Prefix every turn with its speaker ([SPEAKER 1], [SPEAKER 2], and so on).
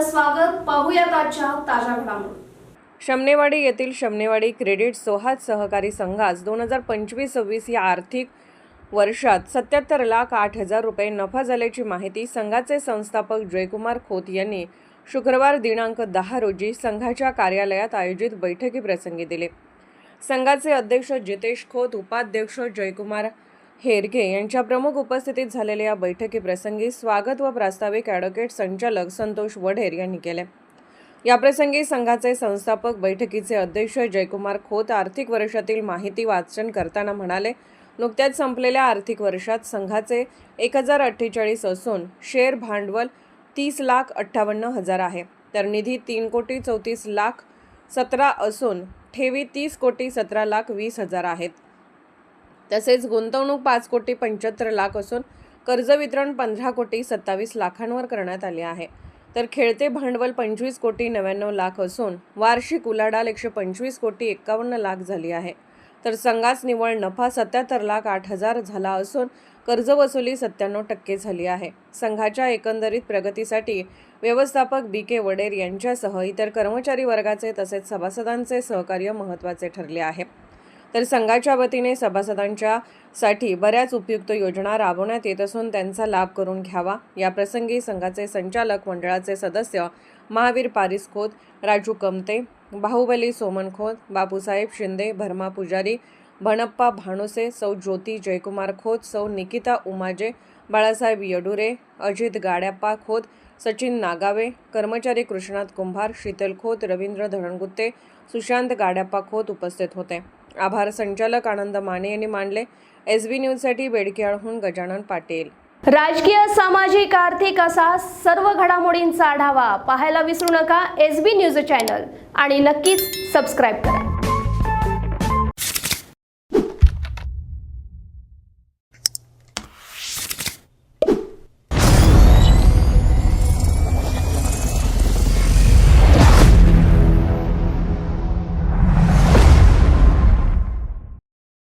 [SPEAKER 1] आपलं स्वागत. पाहूयात आजच्या ताज्या घडामोडी.
[SPEAKER 2] शमनेवाडी येथील शमनेवाडी क्रेडिट सोहात सहकारी संघास 2025-26 या आर्थिक वर्षात 77,08,000 रुपये नफा झाल्याची माहिती संघाचे संस्थापक जयकुमार खोत यांनी शुक्रवार दिनांक 10 रोजी संघाच्या कार्यालयात आयोजित बैठकीप्रसंगी दिले. संघाचे अध्यक्ष जितेश खोत, उपाध्यक्ष जयकुमार हेरगे यांच्या प्रमुख उपस्थितीत झालेल्या या बैठकीप्रसंगी स्वागत व प्रास्ताविक ॲडव्होकेट संचालक संतोष वढेर यांनी केले. याप्रसंगी संघाचे संस्थापक बैठकीचे अध्यक्ष जयकुमार खोत आर्थिक वर्षातील माहिती वाचन करताना म्हणाले, नुकत्याच संपलेल्या आर्थिक वर्षात संघाचे 1048 असून शेअर भांडवल 30,58,000 आहे, तर निधी 3,34,17,000 असून ठेवी 30,17,20,000 आहेत. तसेच गुंतवणूक 5,75,00,000 असून कर्ज वितरण 15,27,00,000 करण्यात आले आहे. तर खेळते भांडवल 25,99,00,000 असून वार्षिक उलाढाल 125,51,00,000 झाली आहे. तर संघास निव्वळ नफा 77,08,000 झाला असून कर्ज वसुली 97% झाली आहे. संघाच्या एकंदरीत प्रगतीसाठी व्यवस्थापक BK वडेर यांच्यासह इतर कर्मचारी वर्गाचे तसेच सभासदांचे सहकार्य महत्त्वाचे ठरले आहे. तर संघाच्या वतीने सभासदांच्या साठी बऱ्याच उपयुक्त योजना राबवण्यात येत असून त्यांचा लाभ करून घ्यावा. या प्रसंगी संघाचे संचालक मंडळाचे सदस्य महावीर पारिस खोत, राजू कमते, बाहुबली सोमन खोत, बापूसाहेब शिंदे, भरमा पुजारी, भणप्पा भानुसे, सौ ज्योती जयकुमार खोत, सौ निकिता उमाजे, बाळासाहेब यडुरे, अजित गाड्याप्पा खोत, सचिन नागावे, कर्मचारी कृष्णात कुंभार, शीतल खोत, रवींद्र धरणगुत्ते, सुशांत गाड्याप्पा खोत उपस्थित होते. आभार संचालक आनंद माने यांनी मानले. SB न्यूजसाठी बेडकेहून गजानन पाटील.
[SPEAKER 1] राजकीय, सामाजिक, आर्थिक असा सर्व घडामोडींचा आढावा पाहायला विसरू नका SB न्यूज चॅनल आणि नक्कीच सबस्क्राईब करा.